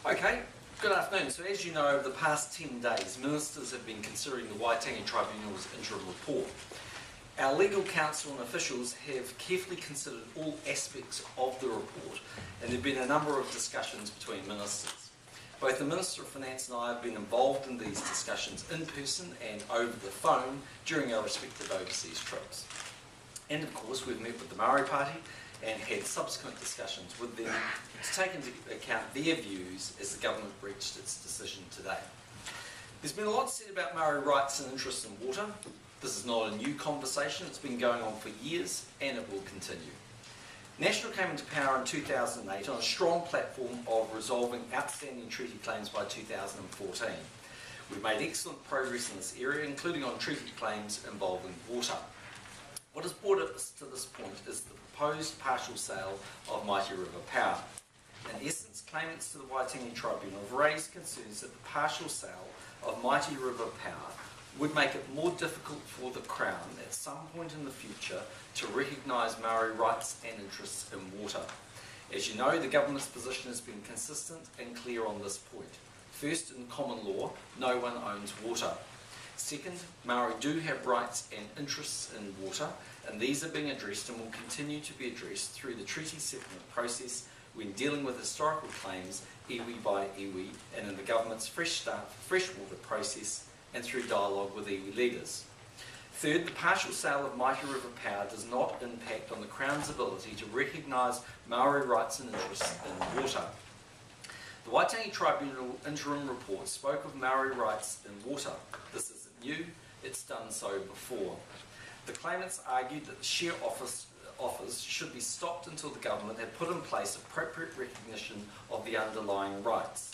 Okay, good afternoon. So as you know, over the past 10 days, ministers have been considering the Waitangi Tribunal's interim report. Our legal counsel and officials have carefully considered all aspects of the report, and there have been a number of discussions between ministers. Both the Minister of Finance and I have been involved in these discussions in person and over the phone during our respective overseas trips. And of course, we've met with the Maori Party and had subsequent discussions with them to take into account their views as the government reached its decision today. There's been a lot said about Maori rights and interests in water. This is not a new conversation, it's been going on for years and it will continue. National came into power in 2008 on a strong platform of resolving outstanding treaty claims by 2014. We've made excellent progress in this area, including on treaty claims involving water. What has brought us to this point is the proposed partial sale of Mighty River Power. In essence, claimants to the Waitangi Tribunal have raised concerns that the partial sale of Mighty River Power would make it more difficult for the Crown at some point in the future to recognise Maori rights and interests in water. As you know, the government's position has been consistent and clear on this point. First, in common law, no one owns water. Second, Maori do have rights and interests in water, and these are being addressed and will continue to be addressed through the treaty settlement process when dealing with historical claims iwi by iwi and in the government's freshwater process and through dialogue with iwi leaders. Third, the partial sale of Mighty River Power does not impact on the Crown's ability to recognise Maori rights and interests in water. The Waitangi Tribunal interim report spoke of Maori rights in water. This isn't new, it's done so before. The claimants argued that the share offers should be stopped until the government had put in place appropriate recognition of the underlying rights.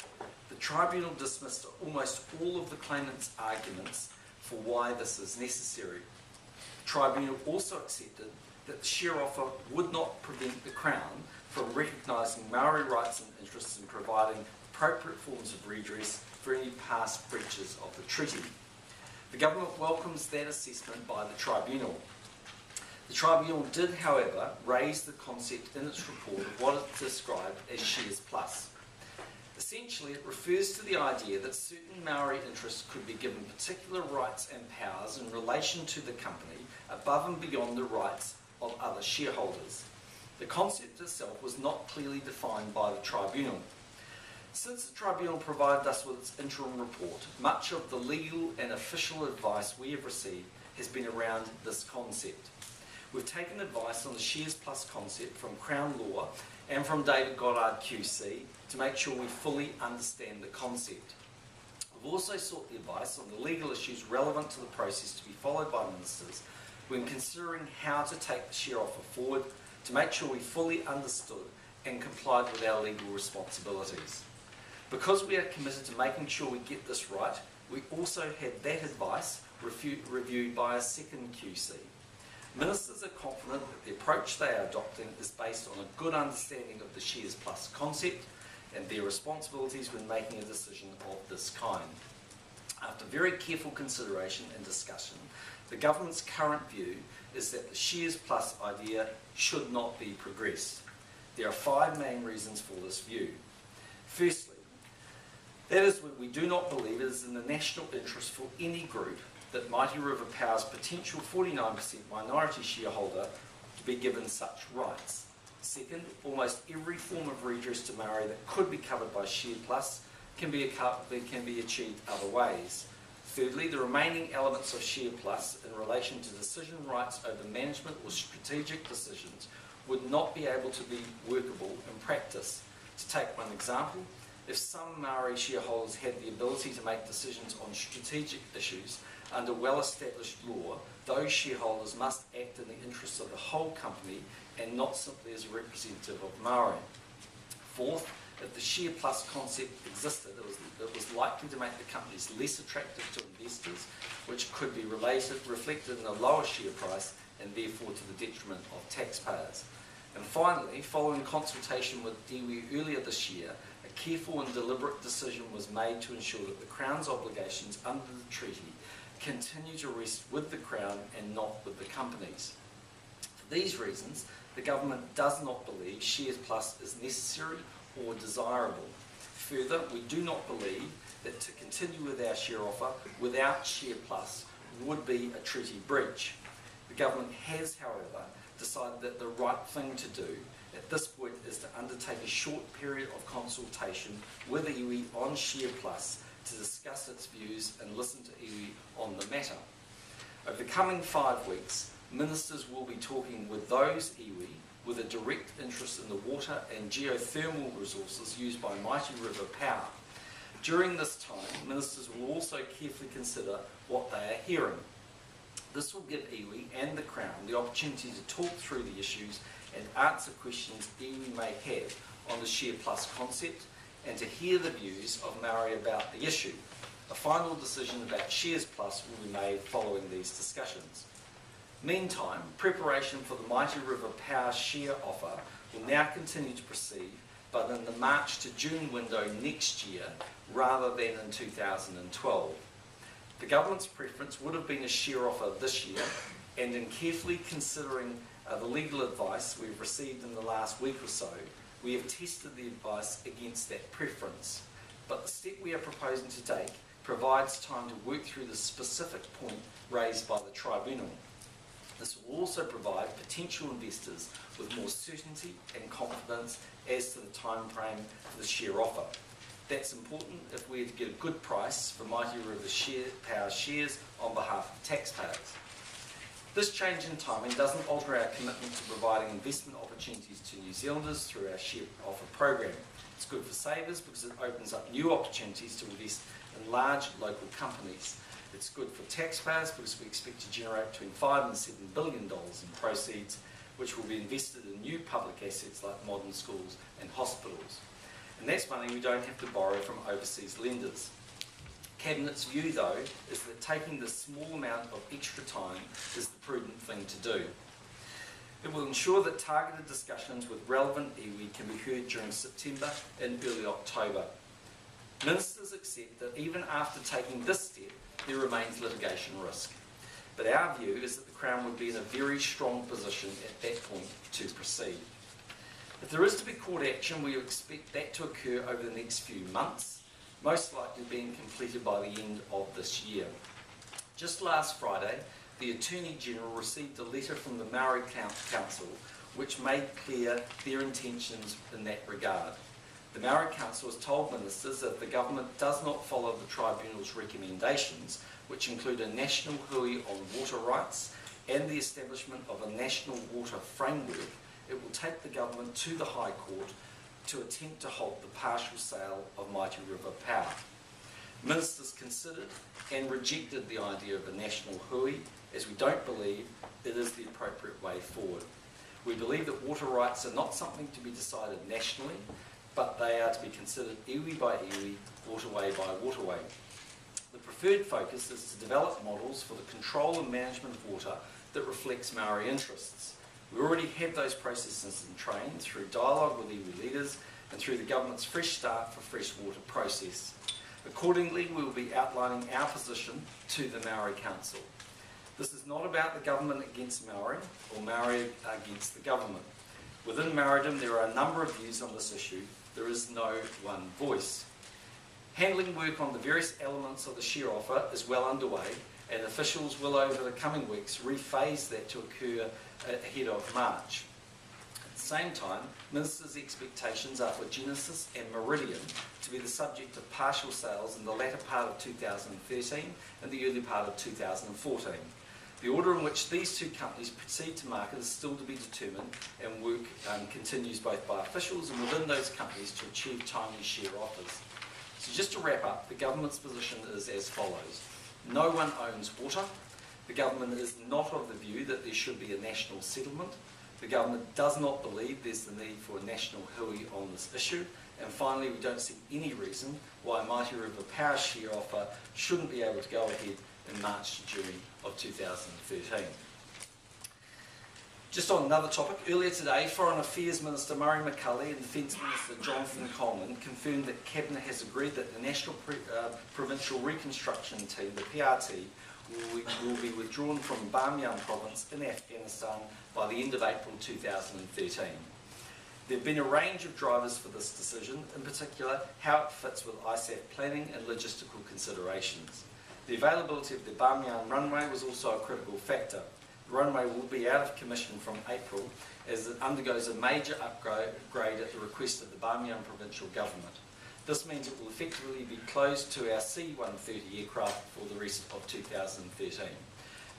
The tribunal dismissed almost all of the claimants' arguments for why this is necessary. The tribunal also accepted that the share offer would not prevent the Crown from recognising Maori rights and interests and providing appropriate forms of redress for any past breaches of the treaty. The government welcomes that assessment by the tribunal. The tribunal did, however, raise the concept in its report of what it described as shares plus. Essentially, it refers to the idea that certain Maori interests could be given particular rights and powers in relation to the company above and beyond the rights of other shareholders. The concept itself was not clearly defined by the tribunal. Since the tribunal provided us with its interim report, much of the legal and official advice we have received has been around this concept. We've taken advice on the shares plus concept from Crown Law and from David Goddard QC to make sure we fully understand the concept. We've also sought the advice on the legal issues relevant to the process to be followed by ministers when considering how to take the share offer forward to make sure we fully understood and complied with our legal responsibilities. Because we are committed to making sure we get this right, we also had that advice reviewed by a second QC. Ministers are confident that the approach they are adopting is based on a good understanding of the shares plus concept and their responsibilities when making a decision of this kind. After very careful consideration and discussion, the government's current view is that the shares plus idea should not be progressed. There are 5 main reasons for this view. Firstly, that is when we do not believe it is in the national interest for any group that Mighty River Power's potential 49% minority shareholder to be given such rights. Second, almost every form of redress to Maori that could be covered by Share Plus can be achieved other ways. Thirdly, the remaining elements of Share Plus in relation to decision rights over management or strategic decisions would not be able to be workable in practice. To take one example, if some Maori shareholders had the ability to make decisions on strategic issues under well-established law, those shareholders must act in the interests of the whole company and not simply as a representative of Maori. Fourth, if the share plus concept existed, it was likely to make the companies less attractive to investors, which could be reflected in a lower share price and therefore to the detriment of taxpayers. And finally, following consultation with iwi earlier this year, a careful and deliberate decision was made to ensure that the Crown's obligations under the treaty continue to rest with the Crown and not with the companies. For these reasons, the government does not believe Shares Plus is necessary or desirable. Further, we do not believe that to continue with our share offer without Share Plus would be a treaty breach. The government has, however, decided that the right thing to do at this point is to undertake a short period of consultation with iwi on Share Plus to discuss its views and listen to iwi on the matter. Over the coming 5 weeks, ministers will be talking with those iwi with a direct interest in the water and geothermal resources used by Mighty River Power. During this time, ministers will also carefully consider what they are hearing. This will give iwi and the Crown the opportunity to talk through the issues and answer questions iwi may have on the Share Plus concept and to hear the views of Maori about the issue. A final decision about Shares Plus will be made following these discussions. Meantime, preparation for the Mighty River Power share offer will now continue to proceed, but in the March to June window next year rather than in 2012. The government's preference would have been a share offer this year, and in carefully considering the legal advice we've received in the last week or so, we have tested the advice against that preference. But the step we are proposing to take provides time to work through the specific point raised by the tribunal. This will also provide potential investors with more certainty and confidence as to the time frame for the share offer. That's important if we are to get a good price for Mighty River Power shares on behalf of taxpayers. This change in timing doesn't alter our commitment to providing investment opportunities to New Zealanders through our share offer program. It's good for savers because it opens up new opportunities to invest in large local companies. It's good for taxpayers because we expect to generate between $5 and $7 billion in proceeds, which will be invested in new public assets like modern schools and hospitals. And that's money we don't have to borrow from overseas lenders. Cabinet's view, though, is that taking this small amount of extra time is the prudent thing to do. It will ensure that targeted discussions with relevant iwi can be heard during September and early October. Ministers accept that even after taking this step, there remains litigation risk. But our view is that the Crown would be in a very strong position at that point to proceed. If there is to be court action, we expect that to occur over the next few months, most likely being completed by the end of this year. Just last Friday, the Attorney General received a letter from the Maori Council which made clear their intentions in that regard. The Maori Council has told ministers that if the government does not follow the Tribunal's recommendations, which include a national hui on water rights and the establishment of a national water framework, it will take the government to the High Court to attempt to halt the partial sale of Mighty River Power. Ministers considered and rejected the idea of a national hui, as we don't believe it is the appropriate way forward. We believe that water rights are not something to be decided nationally, but they are to be considered iwi by iwi, waterway by waterway. The preferred focus is to develop models for the control and management of water that reflects Maori interests. We already have those processes in train through dialogue with iwi leaders and through the government's Fresh Start for Fresh Water process. Accordingly, we will be outlining our position to the Maori Council. This is not about the government against Maori or Maori against the government. Within Maoridom, there are a number of views on this issue. There is no one voice. Handling work on the various elements of the share offer is well underway, and officials will over the coming weeks rephase that to occur ahead of March. At the same time, ministers' expectations are for Genesis and Meridian to be the subject of partial sales in the latter part of 2013 and the early part of 2014. The order in which these two companies proceed to market is still to be determined, and work continues both by officials and within those companies to achieve timely share offers. So just to wrap up, the government's position is as follows. No one owns water. The government is not of the view that there should be a national settlement. The government does not believe there's the need for a national hui on this issue. And finally, we don't see any reason why Mighty River Power share offer shouldn't be able to go ahead in March to June of 2013. Just on another topic, earlier today, Foreign Affairs Minister Murray McCulley and Defence Minister Jonathan Coleman confirmed that Cabinet has agreed that the National Provincial Reconstruction Team, the PRT, will be withdrawn from Bamyan Province in Afghanistan by the end of April 2013. There have been a range of drivers for this decision, in particular how it fits with ISAF planning and logistical considerations. The availability of the Bamiyan runway was also a critical factor. The runway will be out of commission from April as it undergoes a major upgrade at the request of the Bamiyan provincial government. This means it will effectively be closed to our C-130 aircraft for the rest of 2013.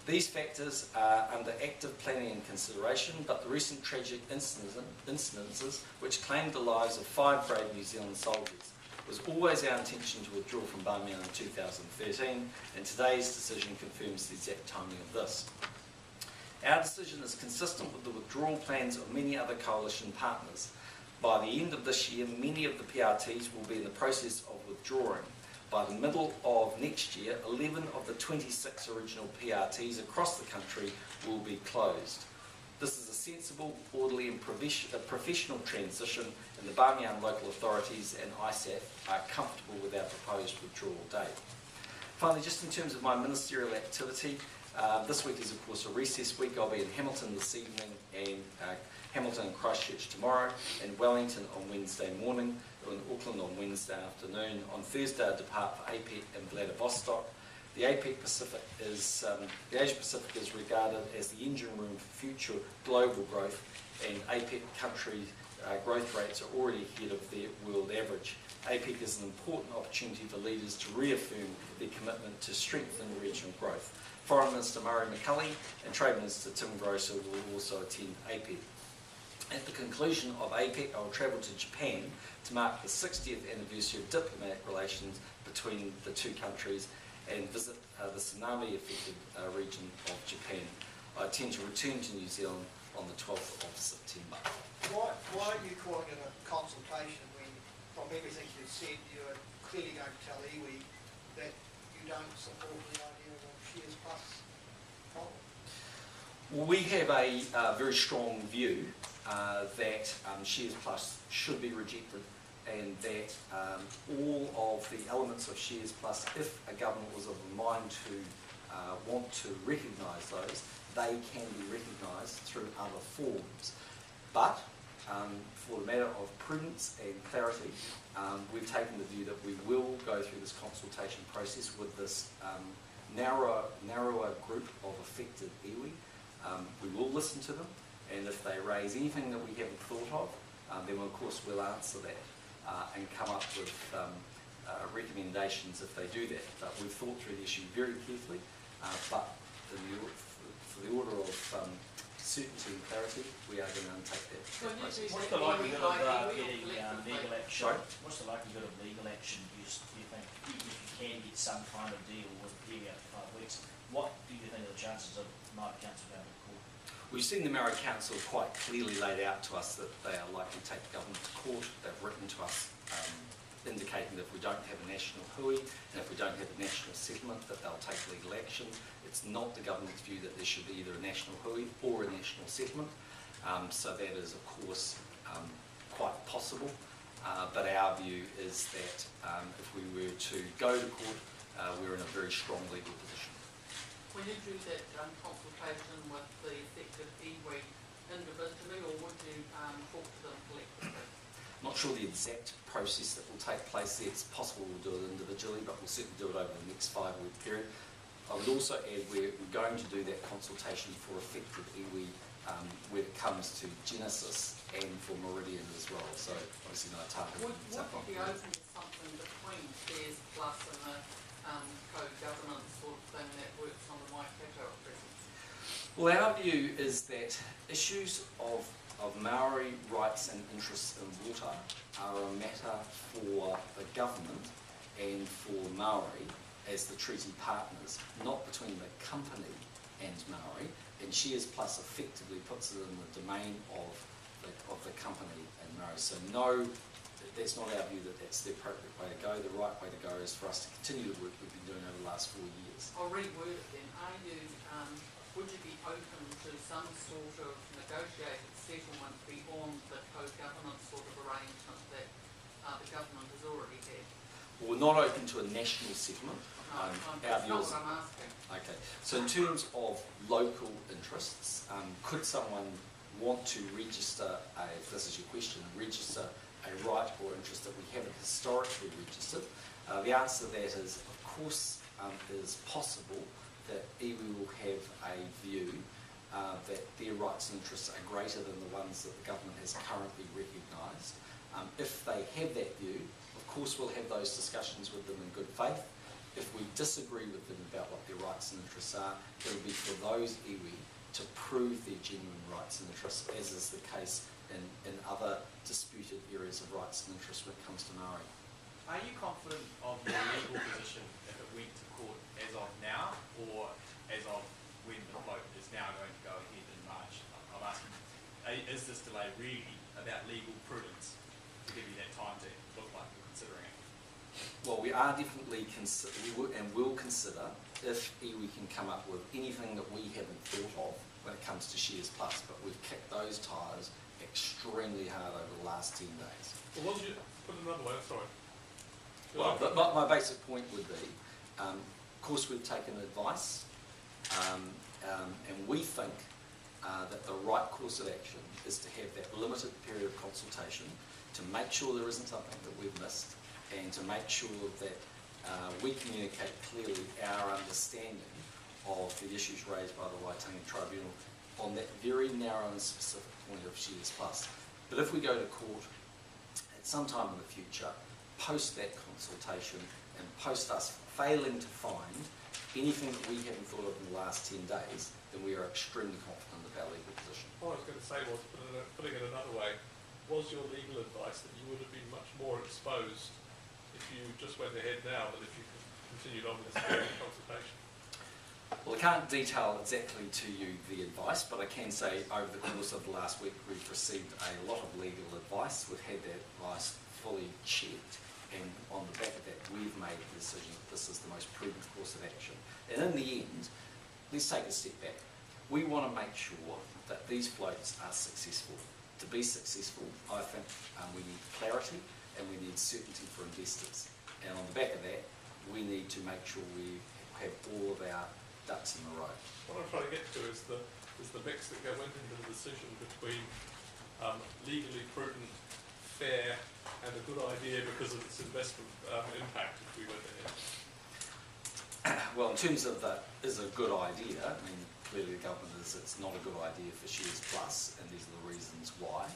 These factors are under active planning and consideration, but the recent tragic incidences which claimed the lives of 5 brave New Zealand soldiers was always our intention to withdraw from Bamiyan in 2013, and today's decision confirms the exact timing of this. Our decision is consistent with the withdrawal plans of many other coalition partners. By the end of this year, many of the PRTs will be in the process of withdrawing. By the middle of next year, 11 of the 26 original PRTs across the country will be closed. This is a sensible, orderly and professional transition, and the Bamiyan local authorities and ISAF are comfortable with our proposed withdrawal date. Finally, just in terms of my ministerial activity, this week is of course a recess week. I'll be in Hamilton this evening, and Hamilton and Christchurch tomorrow, and Wellington on Wednesday morning, in Auckland on Wednesday afternoon. On Thursday I depart for APEC in Vladivostok. The APEC Pacific is, the Asia Pacific is regarded as the engine room for future global growth, and APEC country growth rates are already ahead of their world average. APEC is an important opportunity for leaders to reaffirm their commitment to strengthen regional growth. Foreign Minister Murray McCully and Trade Minister Tim Grosser will also attend APEC. At the conclusion of APEC, I will travel to Japan to mark the 60th anniversary of diplomatic relations between the two countries and visit the tsunami-affected region of Japan. I intend to return to New Zealand on the 12th of September. Why are you calling it a consultation when, from everything you've said, you're clearly going to tell iwi that you don't support the idea of Shares Plus model? Well, we have a very strong view that Shares Plus should be rejected, and that all of the elements of Shares Plus, if a government was of a mind to want to recognise those, they can be recognised through other forms. But for the matter of prudence and clarity, we've taken the view that we will go through this consultation process with this narrower group of affected iwi. We will listen to them, and if they raise anything that we haven't thought of, then of course we'll answer that and come up with recommendations if they do that. But we've thought through the issue very carefully, but for the order of certainty and clarity, we are going to undertake that process. What's the likelihood of getting legal action? Sorry? What's the likelihood of legal action? Do you think if you can get some kind of deal with period after 5 weeks, what do you think are the chances of Maori Council going to court? We've seen the Maori Council quite clearly laid out to us that they are likely to take the government to court. They've written to us indicating that if we don't have a national hui and if we don't have a national settlement, that they'll take legal action. It's not the government's view that there should be either a national hui or a national settlement. So that is, of course, quite possible. But our view is that if we were to go to court, we're in a very strong legal position. Will you do that consultation with the affected iwi individually, or would you talk to them collectively? I'm not sure the exact process that will take place there. It's possible we'll do it individually, but we'll certainly do it over the next 5-week period. I would also add we're going to do that consultation for affected iwi when it comes to Genesis and for Meridian as well. So obviously no target. Would you be open to something between Shares Plus and a co-governance sort of thing that works on the Waikato at present? Well, our view is that issues of Maori rights and interests in water are a matter for the government and for Maori as the treaty partners, not between the company and Maori. And Shares Plus effectively puts it in the domain of the company and Maori. So no, that's not our view that that's the appropriate way to go. The right way to go is for us to continue the work we've been doing over the last 4 years. I'll reword it then. Would you be open to some sort of negotiated settlement beyond the co-governance sort of arrangement that the government has already had? Well, we're not open to a national settlement. That's not what I'm asking. Okay, so in terms of local interests, could someone want to register if this is your question, register a right or interest that we haven't historically registered? The answer to that is, of course, it is possible that iwi will have a view that their rights and interests are greater than the ones that the government has currently recognised. If they have that view, of course we'll have those discussions with them in good faith. If we disagree with them about what their rights and interests are, it'll be for those iwi to prove their genuine rights and interests, as is the case in other disputed areas of rights and interests when it comes to Māori. Are you confident of your legal position if it went to court as of now, or as of when the vote is now going to go ahead in March? I'm asking, is this delay really about legal prudence to give you that time to look like you're considering it? Well, we are definitely will consider if iwi can come up with anything that we haven't thought of when it comes to Shares Plus, but we've kicked those tyres extremely hard over the last 10 days. Well, what did you put it another way? Sorry. Well, but my basic point would be, of course, we've taken advice, and we think that the right course of action is to have that limited period of consultation to make sure there isn't something that we've missed, and to make sure that we communicate clearly our understanding of the issues raised by the Waitangi Tribunal on that very narrow and specific point of Shares Plus. But if we go to court at some time in the future, post that consultation and post us failing to find anything that we haven't thought of in the last 10 days, then we are extremely confident of our legal position. All I was going to say was, putting it another way, was your legal advice that you would have been much more exposed if you just went ahead now than if you continued on with this period of consultation? Well, I can't detail exactly to you the advice, but I can say over the course of the last week we've received a lot of legal advice. We've had that advice fully checked, and on the back of that we've made the decision that this is the most prudent course of action. And in the end, let's take a step back. We want to make sure that these floats are successful. To be successful, I think we need clarity and we need certainty for investors. And on the back of that, we need to make sure we have all of our ducks in a row. What I'm trying to get to is the mix that went into the decision between legally prudent, fair, and a good idea because of its investment impact if we went ahead. Well, in terms of that is a good idea, I mean, clearly the government is it's not a good idea for Shares Plus, and these are the reasons why.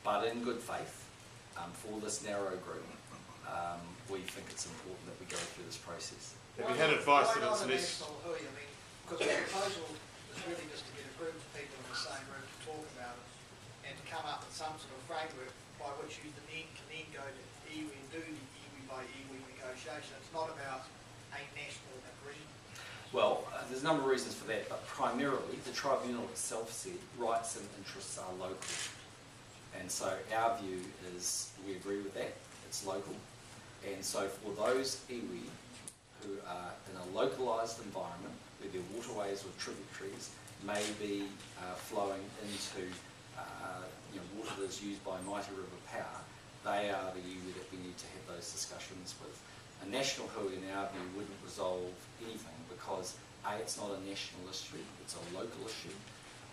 But in good faith, for this narrow group, we think it's important that we go through this process. Have you had advice that it's less? National hui? I mean, because the proposal is really just to get a group of people in the same room to talk about it and to come up with some sort of framework by which you can then go to iwi and do the iwi by iwi negotiation. It's not about a national agreement. Well, there's a number of reasons for that, but primarily the tribunal itself said rights and interests are local. And so our view is we agree with that, it's local. And so for those iwi who are in a localised environment where their waterways or tributaries may be flowing into water that is used by Mighty River Power, they are the iwi that we need to have those discussions with. A national hui, in our view, wouldn't resolve anything because A, it's not a national issue, it's a local issue,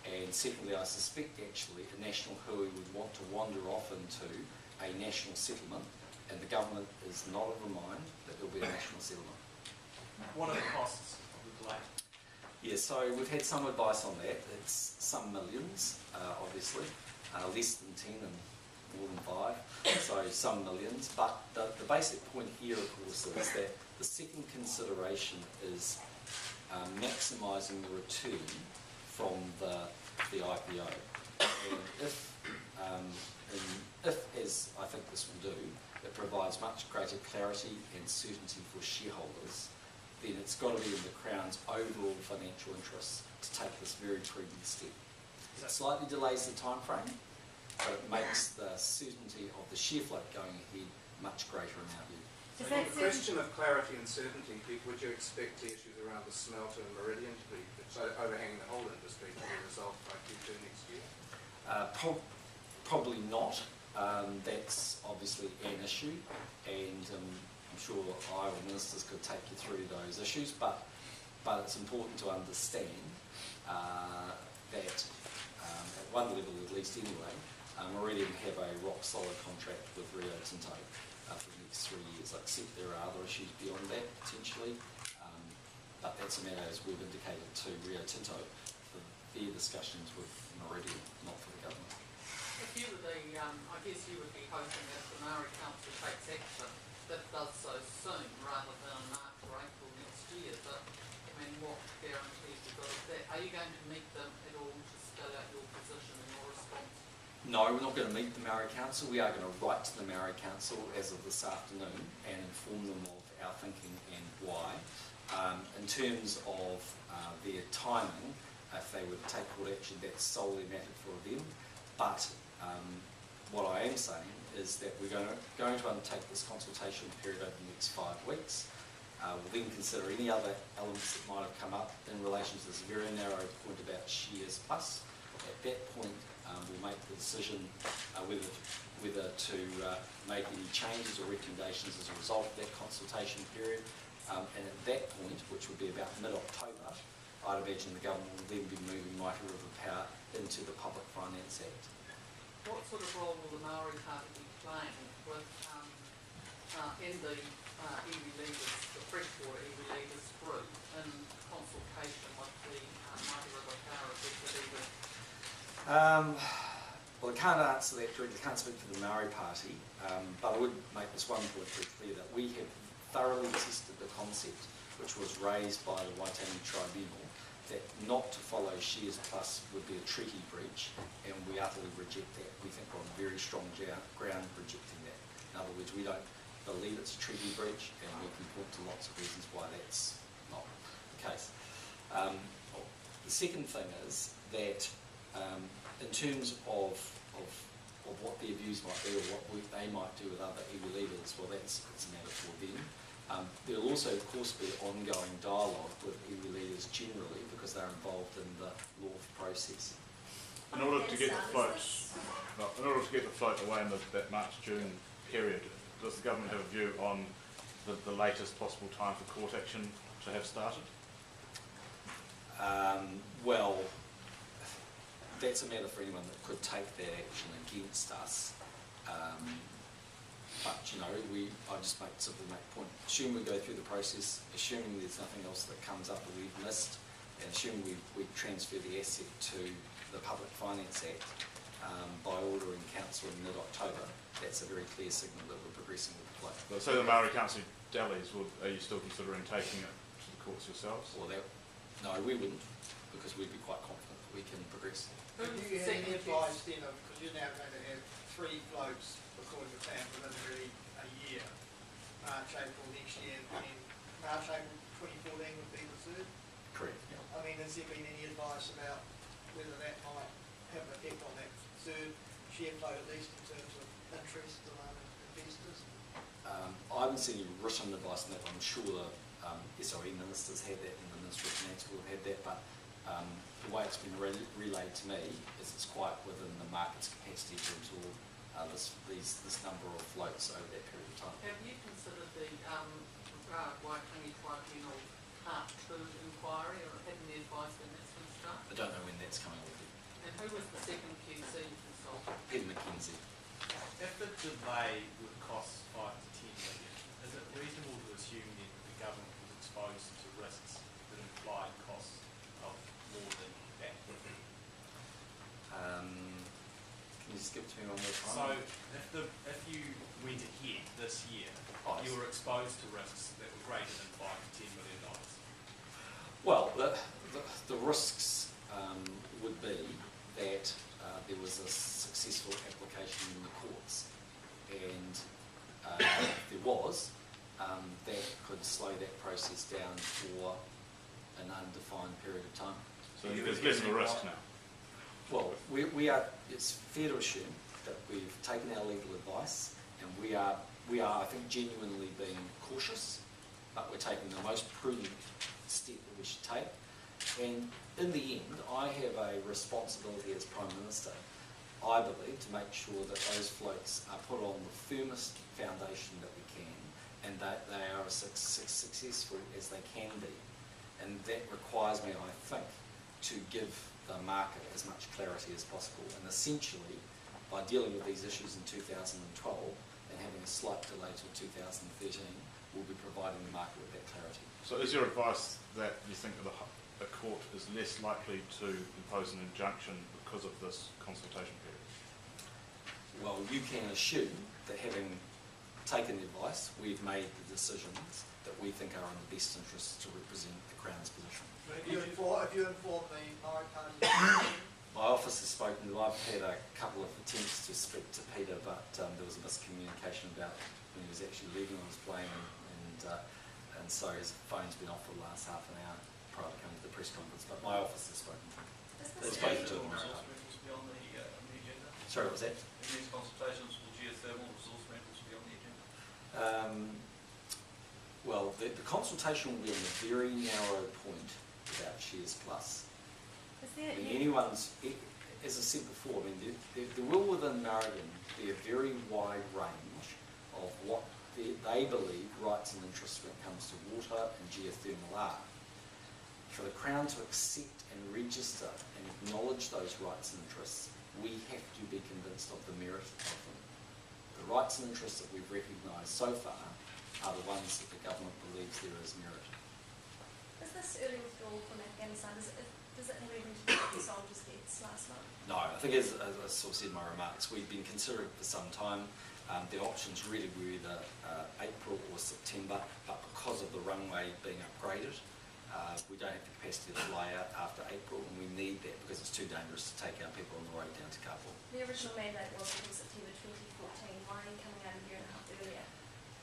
and secondly, I suspect actually a national hui would want to wander off into a national settlement, and the government is not of the mind that there will be a national settlement. What are the costs of the delay? Yeah, so we've had some advice on that. It's some millions, obviously, less than 10 and more than 5, so some millions. But the basic point here, of course, is that the second consideration is maximising the return from the IPO. And if, as I think this will do, it provides much greater clarity and certainty for shareholders, then it's got to be in the Crown's overall financial interests to take this very prudent step. It slightly delays the time frame, but it makes the certainty of the share float going ahead much greater in our view. On the question of clarity and certainty, would you expect the issues around the smelter and Meridian to be overhanging the whole industry to be resolved by Q2 next year? Probably not. That's obviously an issue, and I'm sure I or ministers could take you through those issues, but it's important to understand that at one level at least anyway, Meridian have a rock solid contract with Rio Tinto for the next 3 years. I accept there are other issues beyond that potentially, but that's a matter, as we've indicated to Rio Tinto, for their discussions with Meridian, not for the government. If you were the, I guess you would be hoping that the Maori Council takes action that does so soon rather than March or April next year, but I mean, what guarantees have you got of that? Are you going to meet them at all to spell out your position and your response? No, we're not going to meet the Maori Council. We are going to write to the Maori Council as of this afternoon and inform them of our thinking and why. In terms of their timing, if they were to take court action, that's solely a matter for them. But what I am saying is that we're going to undertake this consultation period over the next 5 weeks. We'll then consider any other elements that might have come up in relation to this very narrow point about shares plus. At that point, we'll make the decision whether to make any changes or recommendations as a result of that consultation period. And at that point, which would be about mid-October, I'd imagine the government will then be moving Mighty River Power into the Public Finance Act. What sort of role will the Maori Party be playing with in the iwi leaders, the freshwater iwi leaders group, in consultation with the Mighty River Power executive? Well, I can't answer that directly. I can't speak for the Maori Party, but I would make this one point very clear, that we have thoroughly tested the concept, which was raised by the Waitangi Tribunal, that not to follow shares plus would be a treaty breach, and we utterly reject that. We think we're on very strong ground rejecting that. In other words, we don't believe it's a treaty breach, and we can point to lots of reasons why that's not the case. The second thing is that in terms of what their views might be, or what they might do with other iwi leaders, well, it's a matter for them. There will also, of course, be ongoing dialogue with iwi leaders generally, because they're involved in the law process. In order to get the floats, away in that March-June period, does the government have a view on the latest possible time for court action to have started? Well, that's a matter for anyone that could take that action against us. But, you know, I just simply make a point. Assuming we go through the process, assuming there's nothing else that comes up that we've missed, and assuming we transfer the asset to the Public Finance Act by order in Council in mid-October, that's a very clear signal that we're progressing with the flow. So the Maori Council dallies, are you still considering taking it to the courts yourselves? Or no, we wouldn't, because we'd be quite confident that we can progress. Have you had any advice then, because you're now going to have 3 floats according to plan within really a year, March, April next year, and March, April 2014 would be the third? Correct. Yeah. I mean, has there been any advice about whether that might have an effect on that third share float, at least in terms of interest among investors? I haven't seen any written advice on that. I'm sure the SRE ministers had that, and the Ministry of Finance will have had that, but the way it's been relayed to me is it's quite within the market's capacity to absorb this number of floats over that period of time. Have you considered the Waitangi Tribunal Part 2 inquiry, or had any advice when that's been started? I don't know when that's coming with it. And who was the second QC consultant? Peter McKenzie. If the delay would cost 5 to 10 million, is it reasonable to assume that the government was exposed to risks that implied costs of more than that? Can you just give it to me one more So time? if you went ahead this year, Yes. you were exposed to risks that were greater than $5 to $10 million. Well, the risks would be that there was a successful application in the courts, and if there was, that could slow that process down for an undefined period of time. So there's less of a risk now? Well, it's fair to assume that we've taken our legal advice, and we are, I think, genuinely being cautious, but we're taking the most prudent step that we should take. And in the end, I have a responsibility as Prime Minister, I believe, to make sure that those floats are put on the firmest foundation that we can, and that they are as successful as they can be. And that requires me, I think, to give the market as much clarity as possible. And essentially, by dealing with these issues in 2012 and having a slight delay till 2013, we'll be providing the market with that clarity. So is your advice that you think that the court is less likely to impose an injunction because of this consultation period? Well, you can assume that having taken the advice, we've made the decisions that we think are in the best interests to represent the Crown's position. Have you informed the Maori Party? My office has spoken to, I've had a couple of attempts to speak to Peter, but there was a miscommunication about when he was actually leaving on his plane, and so his phone's been off for the last half an hour prior to coming to the press conference, but my office has spoken to him. They've spoken to him. Resource rentals be on the agenda? Sorry, what was that? In these consultations, will geothermal resource rentals be on the agenda? Well, the consultation will be on a very narrow point about Shares Plus. Is there I mean, anyone's, as I said before, I mean, there will within Marion be a very wide range of what they believe rights and interests when it comes to water and geothermal are. For the Crown to accept and register and acknowledge those rights and interests, we have to be convinced of the merit of them. The rights and interests that we've recognised so far are the ones that the government believes there is merit. Is this early withdrawal from Afghanistan, does it have anything to do with the soldiers' deaths last month? No, I think as I sort of said in my remarks, we've been considering for some time. The options really were either April or September, but because of the runway being upgraded, we don't have the capacity to fly out after April, and we need that because it's too dangerous to take our people on the road down to Kabul. The original mandate was until September 2014. Why are you coming out a year and a half earlier?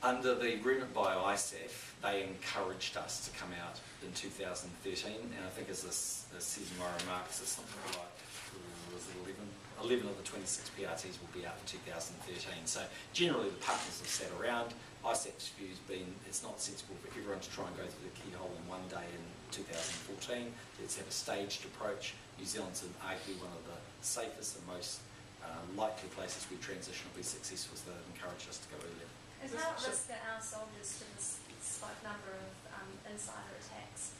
Under the agreement by ISAF, they encouraged us to come out in 2013, and I think as I said in my remarks, it's something like 11 of the 26 PRTs will be out in 2013. So generally the partners have sat around. ISAF's view has been it's not sensible for everyone to try and go through the keyhole in one day in 2014. Let's have a staged approach. New Zealand's arguably one of the safest and most likely places where transition will be successful, so they've encouraged us to go earlier. And how at risk are our soldiers to this slight number of insider attacks?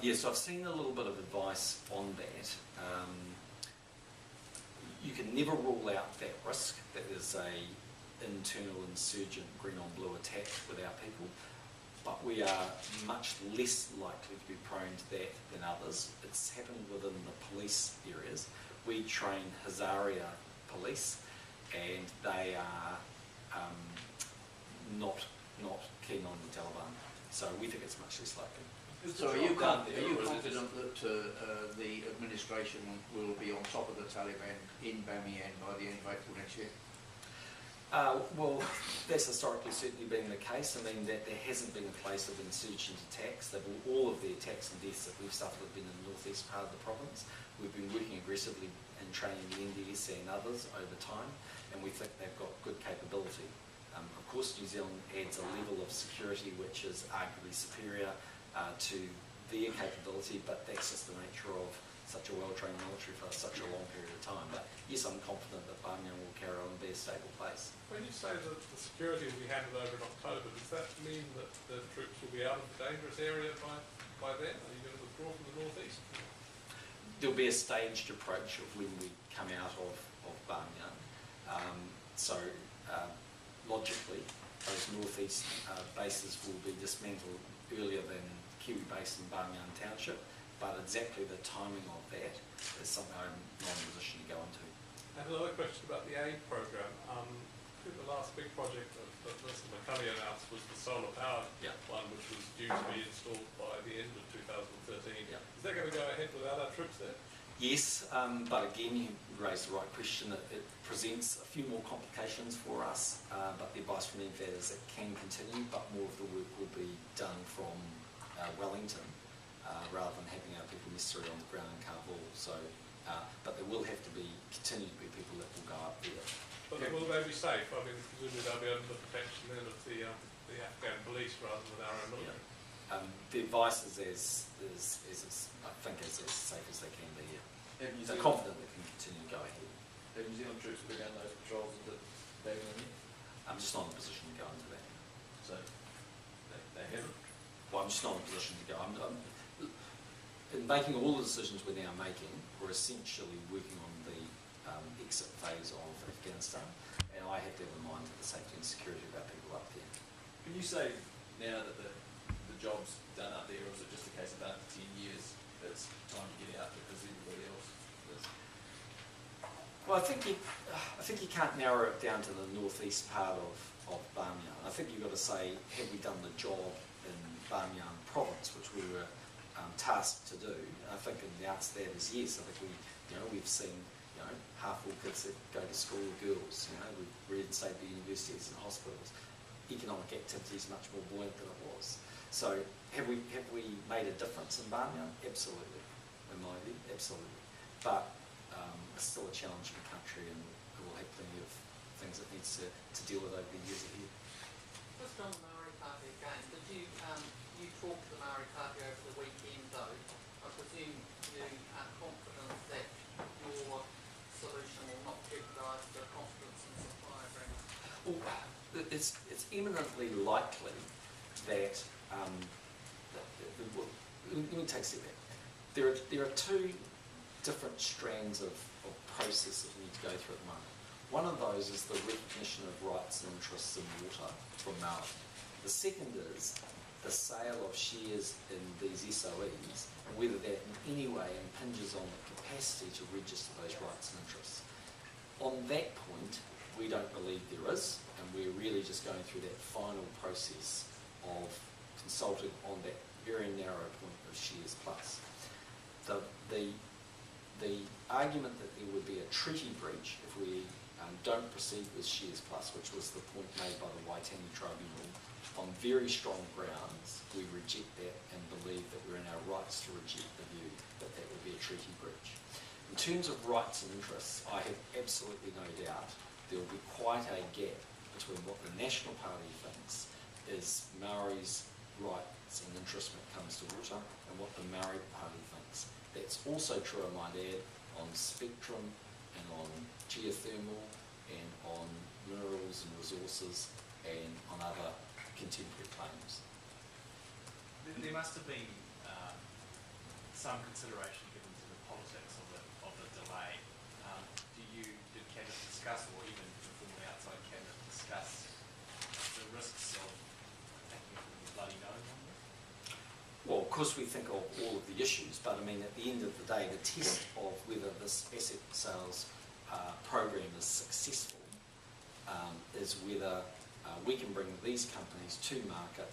Yes, I've seen a little bit of advice on that. You can never rule out that risk that there's a internal insurgent green on blue attack with our people, but we are much less likely to be prone to that than others. It's happened within the police areas. We train Hazaria police, and they are not keen on the Taliban, so we think it's much less likely. So are you confident that the administration will be on top of the Taliban in Bamiyan by the end of April next year? Well, that's historically certainly been the case. I mean, that there hasn't been a place of insurgent attacks. All of the attacks and deaths that we've suffered have been in the northeast part of the province. We've been working aggressively in training the NDS and others over time, and we think they've got good capability. Of course, New Zealand adds a level of security which is arguably superior to their capability, but that's just the nature of such a well-trained military for such a long period of time. But yes, I'm confident that Bamiyan will carry on and be a stable place. When you say that the security will be handed over in October, does that mean that the troops will be out of the dangerous area by then? Are you going to withdraw from the northeast? There'll be a staged approach of when we come out of Bamiyan. Logically, those northeast bases will be dismantled earlier than Kiwi Base in Bamiyan Township, but exactly the timing of that is something I'm not in a position to go into. And another question about the aid programme. I think the last big project that Mr McCully announced was the solar powered one, which was due to be installed by the end of 2013. Yeah. Is that going to go ahead without our troops there? Yes, but again, you raised the right question. It presents a few more complications for us, but the advice from NFAT is it can continue, but more of the work will be done from Wellington, rather than having our people necessarily on the ground in Kabul. So, but there will have to continue to be people that will go up there. But will they be safe? I mean, presumably they'll be under the protection then of the Afghan police rather than our own military. The advice is I think as safe as they can be. So They're confident they can continue to go ahead. Have New Zealand troops begun those patrols into Bamiyan? I'm just not in a position to go into that. So they haven't? Well, I'm just not in a position to go. in making all the decisions we're now making, we're essentially working on the exit phase of Afghanistan, and I have to have in mind the safety and security of our people up there. Can you say now that the job's done up there, or is it just a case of after 10 years it's time to get out because everybody else is? Well, I think you can't narrow it down to the northeast part of Bamyan. I think you've got to say, have we done the job in Bamyan province, which we were tasked to do? I think the answer to that is yes. I think we've seen half full kids that go to school are girls. We've reinstated the universities and hospitals. Economic activity is much more buoyant than it was. So have we made a difference in Bamyan? Absolutely, in my view, absolutely. But it's still a challenging country, and we'll have plenty of things it needs to deal with over the years ahead. Just on the Maori Party again, did you talk to the Maori Party over the weekend though? I presume you are confident that your solution will not jeopardise the confidence and supply agreement? Well, it's eminently likely that, let me take a step back. There are two different strands of process that we need to go through at the moment. One of those is the recognition of rights and interests in water from Maori. The second is the sale of shares in these SOEs, and whether that in any way impinges on the capacity to register those rights and interests. On that point, we don't believe there is, and we're really just going through that final process of consulting on that very narrow point of shares plus. The argument that there would be a treaty breach if we don't proceed with shares plus, which was the point made by the Waitangi Tribunal, on very strong grounds, we reject that and believe that we're in our rights to reject the view that that would be a treaty breach. In terms of rights and interests, I have absolutely no doubt there will be quite a gap between what the National Party thinks is Maori's rights and interests when it comes to water and what the Maori Party thinks. That's also true, I might add, on spectrum and on geothermal and on minerals and resources and on other contemporary claims. There must have been some consideration given to the politics of the delay. Did Cabinet discuss, or even from the outside Cabinet discuss, the risks of taking it from the bloody nose on this? Well, of course we think of all of the issues, but I mean at the end of the day, the test of whether this asset sales program is successful is whether we can bring these companies to market,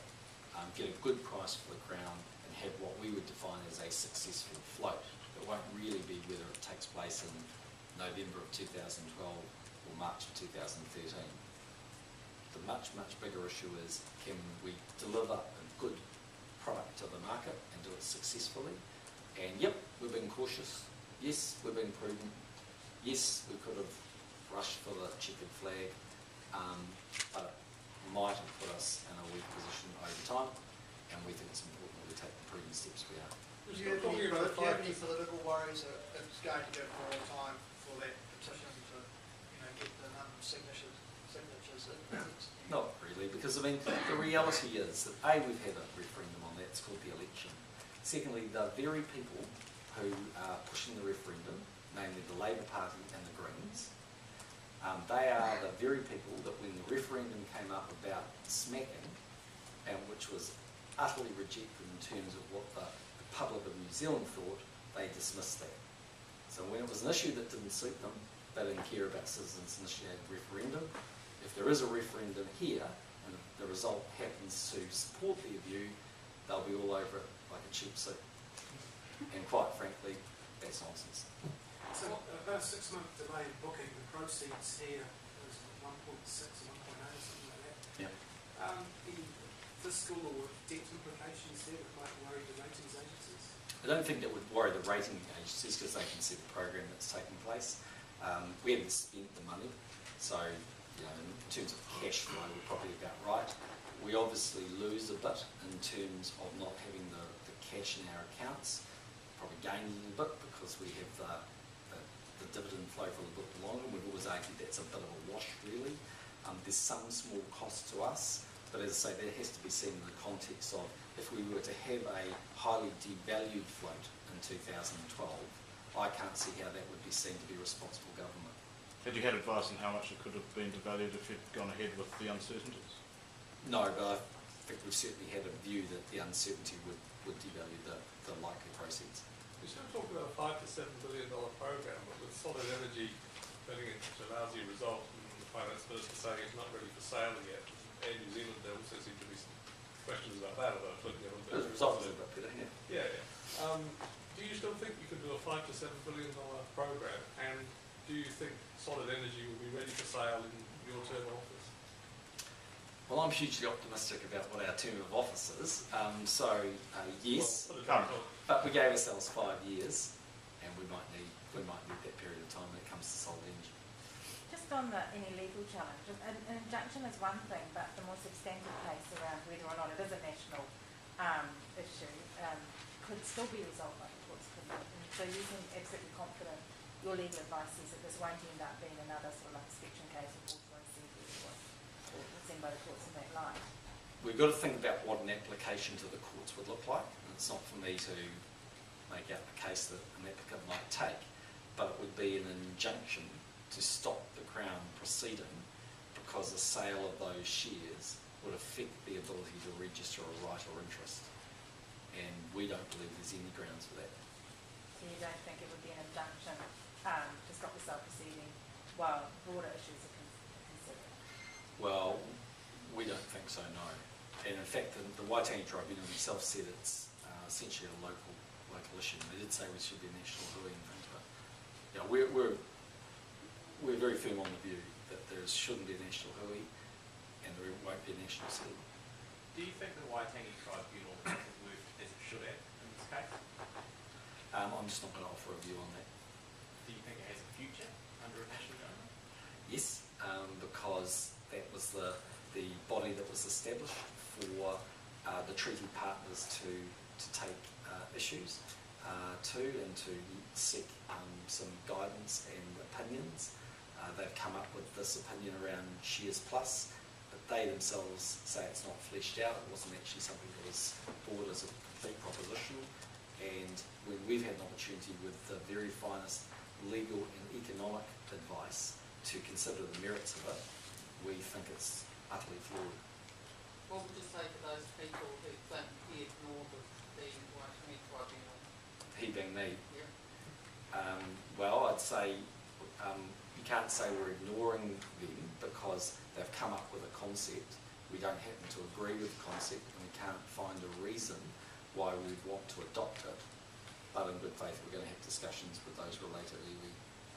get a good price for the crown, and have what we would define as a successful float. It won't really be whether it takes place in November of 2012 or March of 2013. The much, much bigger issue is, can we deliver a good product to the market and do it successfully? And yep, we're being cautious. Yes, we're being prudent. Yes, we could have rushed for the checkered flag, but it might have put us in a weak position over time, and we think it's important that we take the prudent steps we are. Do you have any political worries that it's going to give more time for that petition to get the number of signatures in? Not really, because I mean, the reality is that A, we've had a referendum on that, it's called the election. Secondly, the very people who are pushing the referendum, namely the Labour Party and the Greens, they are the very people that when the referendum came up about smacking, and which was utterly rejected in terms of what the public of New Zealand thought, they dismissed that. So when it was an issue that didn't suit them, they didn't care about citizens-initiated referendum. If there is a referendum here, and the result happens to support their view, they'll be all over it like a cheap suit. And quite frankly, that's nonsense. So about a 6-month delay in booking, the proceeds here was 1.6 or 1.8 or something like that. Yeah. Any fiscal or debt implications there that might worry the ratings agencies? I don't think that would worry the rating agencies because they can see the program that's taking place. We haven't spent the money, so in terms of cash flow, we're probably about right. We obviously lose a bit in terms of not having the cash in our accounts. Probably gain a little bit because we have the dividend flow for a little bit longer. We've always argued that's a bit of a wash, really. There's some small cost to us, But as I say, that has to be seen in the context of if we were to have a highly devalued float in 2012, I can't see how that would be seen to be responsible government. Had you had advice on how much it could have been devalued if you'd gone ahead with the uncertainties? No, but I think we've certainly had a view that the uncertainty would devalue the likely proceeds. We still talk about a $5 to $7 billion program, but with Solid Energy turning into such a lousy result, and the finance minister saying it's not ready for sale yet, and New Zealand, there also seem to be some questions about that, about putting it on the Results are about better, yeah. Yeah. Do you still think you could do a $5 to $7 billion program, and do you think Solid Energy will be ready for sale in your term of office? Well, I'm hugely optimistic about what our term of office is. Yes, Well, but we gave ourselves 5 years, and we might need that period of time when it comes to Solid Energy. Just on any legal challenge, an injunction is one thing, but the more substantive case around whether or not it is a national issue could still be resolved by the courts, couldn't it? And so you seem absolutely confident your legal advice is that this won't end up being another sort of like inspection case of authorised or seen by the courts in that light. We've got to think about what an application to the courts would look like. And it's not for me to make out the case that an applicant might take, but it would be an injunction to stop the Crown proceeding because the sale of those shares would affect the ability to register a right or interest. And we don't believe there's any grounds for that. So you don't think it would be an injunction to stop the sale proceeding while broader issues are considered? Well, we don't think so, no. And in fact, the Waitangi Tribunal themselves said it's essentially a local issue. They did say we should be national hui and things, but you know, we're very firm on the view that there shouldn't be a national hui and there won't be a national settlement. Do you think the Waitangi Tribunal hasn't worked as it should have in this case? I'm just not going to offer a view on that. Do you think it has a future under a national government? Yes, because that was the body that was established for the treaty partners to take issues to and to seek some guidance and opinions. They've come up with this opinion around Shares Plus, but they themselves say it's not fleshed out. It wasn't actually something that was brought as a complete proposition. And when we've had an opportunity with the very finest legal and economic advice to consider the merits of it, we think it's utterly flawed. What would you say to those people who think he ignored the Waitangi Tribunal? He being me. Yeah. Well, I'd say you can't say we're ignoring them because they've come up with a concept. We don't happen to agree with the concept and we can't find a reason why we'd want to adopt it. But in good faith, we're going to have discussions with those related iwi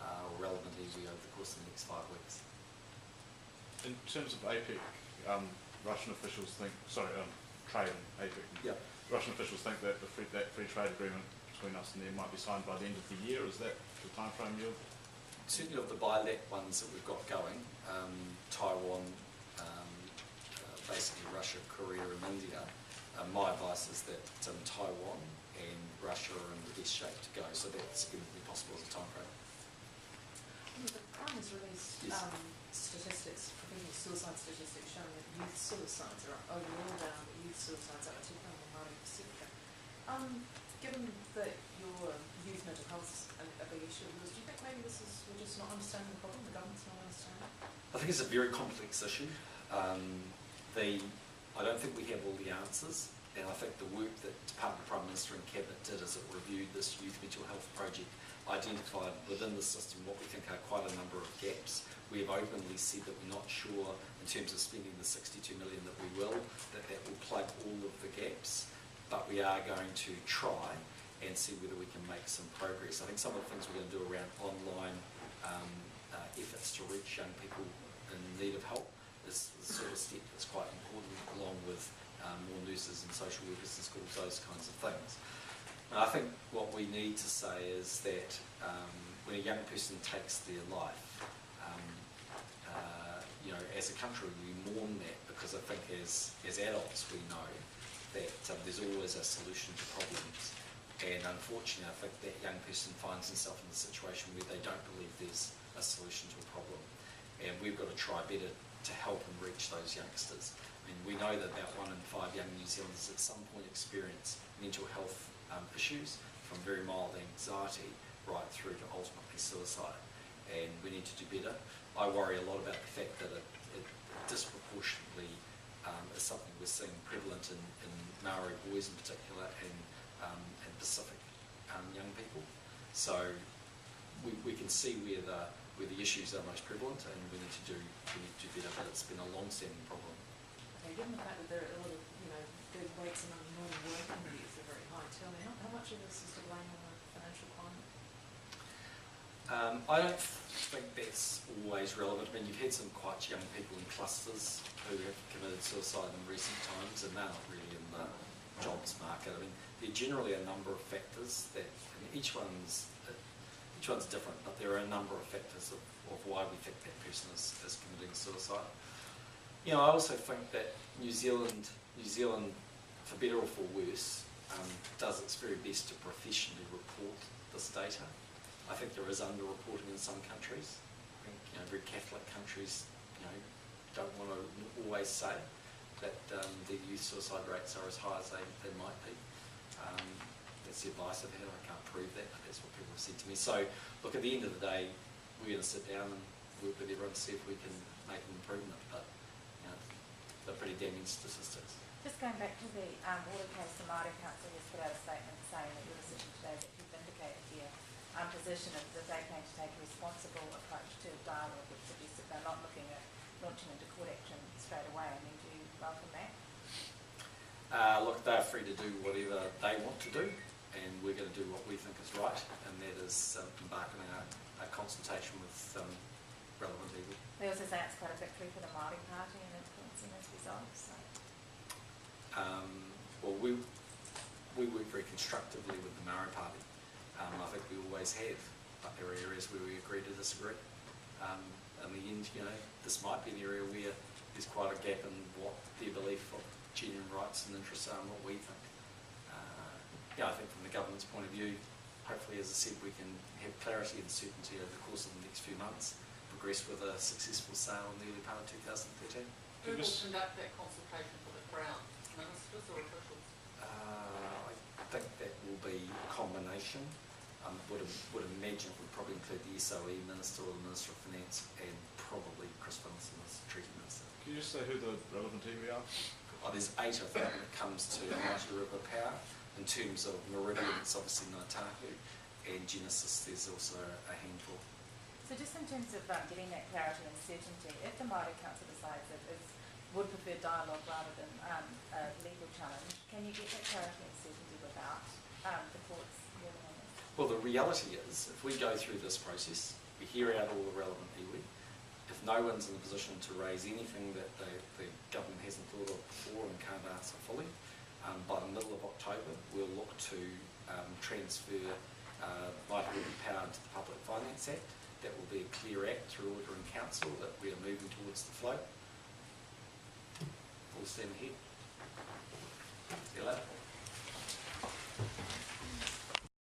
or relevant iwi over the course of the next 5 weeks. In terms of APEC, Russian officials think, trade and APEC, Yep. Russian officials think that that free trade agreement between us and them might be signed by the end of the year. Is that the time frame you're? Certainly of the BILAT ones that we've got going, Taiwan, basically Russia, Korea and India, my advice is that Taiwan and Russia are in the best shape to go, so that's going to be possible as a time frame. The Prime has released statistics, professional suicide statistics showing that youth suicides are overall down, but youth suicides are particularly on the Māori sector. Given that your youth mental health is a big issue, do you think maybe we're just not understanding the problem, the government's not understanding it? I think it's a very complex issue. I don't think we have all the answers, and I think the work that Department of Prime Minister and Cabinet did as it reviewed this youth mental health project identified within the system what we think are quite a number of gaps. We have openly said that we're not sure in terms of spending the $62 million that we will, that will plug all of the gaps, but we are going to try and see whether we can make some progress. I think some of the things we're going to do around online efforts to reach young people in need of help is the sort of step that's quite important, along with more nurses and social workers in schools, those kinds of things. And I think what we need to say is that when a young person takes their life, as a country we mourn that, because I think as adults we know that there's always a solution to problems. And unfortunately, I think that young person finds himself in a situation where they don't believe there's a solution to a problem. And we've got to try better to help and reach those youngsters. I mean, we know that about 1 in 5 young New Zealanders at some point experience mental health issues, from very mild anxiety right through to ultimately suicide, and we need to do better. I worry a lot about the fact that it disproportionately is something we're seeing prevalent in Maori boys in particular, and Pacific young people. So we can see where the issues are most prevalent, and we need to do better. But it's been a long-standing problem. Okay, given the fact that there are a lot of, the rates among non-working youth are very high, tell me, how much of this is to blame on the financial climate? I don't think that's always relevant. I mean, you've had some quite young people in clusters who have committed suicide in recent times, and they're not really in the jobs market. I mean, there are generally a number of factors that, and each one's different, but there are a number of factors of why we think that person is committing suicide. I also think that New Zealand, for better or for worse, does its very best to professionally report this data. I think there is under-reporting in some countries. I think, very Catholic countries, don't want to always say that their youth suicide rates are as high as they might be. That's the advice I've had. I can't prove that, but that's what people have said to me. So, look, at the end of the day, we're going to sit down and work with everyone to see if we can make an improvement, but they're pretty damning statistics. Just going back to the water case, the Māori Council has put out a statement saying that your decision today that you've vindicated their position is that they plan to take a responsible approach to dialogue, which suggests that they're not looking at launching into court action straight away. I mean, do you welcome that? Look, they're free to do whatever they want to do, and we're going to do what we think is right, and that is embark on a consultation with relevant people. They also say it's quite a victory for the Māori Party in influencing this result. So. Well, we work very constructively with the Maori Party. I think we always have, but there are areas where we agree to disagree. In the end, this might be an area where there's quite a gap in what their belief of genuine rights and interests are and what we think. I think from the government's point of view, hopefully, as I said, we can have clarity and certainty over the course of the next few months, progress with a successful sale in the early part of 2013. Who will conduct that consultation for the Crown? Ministers or officials? I think that will be a combination. Would imagine it would probably include the SOE Minister or the Minister of Finance, and probably Chris Finlayson as Treaty Minister. Can you just say who the relevant iwi are? There's 8 of them when it comes to Mighty River Power. In terms of Meridian, it's obviously Ngātahu, and Genesis, there's also a handful. So just in terms of getting that clarity and certainty, if the Māori Council decides that it would prefer dialogue rather than a legal challenge, can you get that clarity and certainty without the courts ruling on it? Well, the reality is, if we go through this process, we hear out all the relevant iwi, if no one's in a position to raise anything that the government hasn't thought of before and can't answer fully, by the middle of October, we'll look to transfer Mighty River Power into the Public Finance Act. That will be a clear act through Order in Council that we are moving towards the float. Full steam ahead. See you later.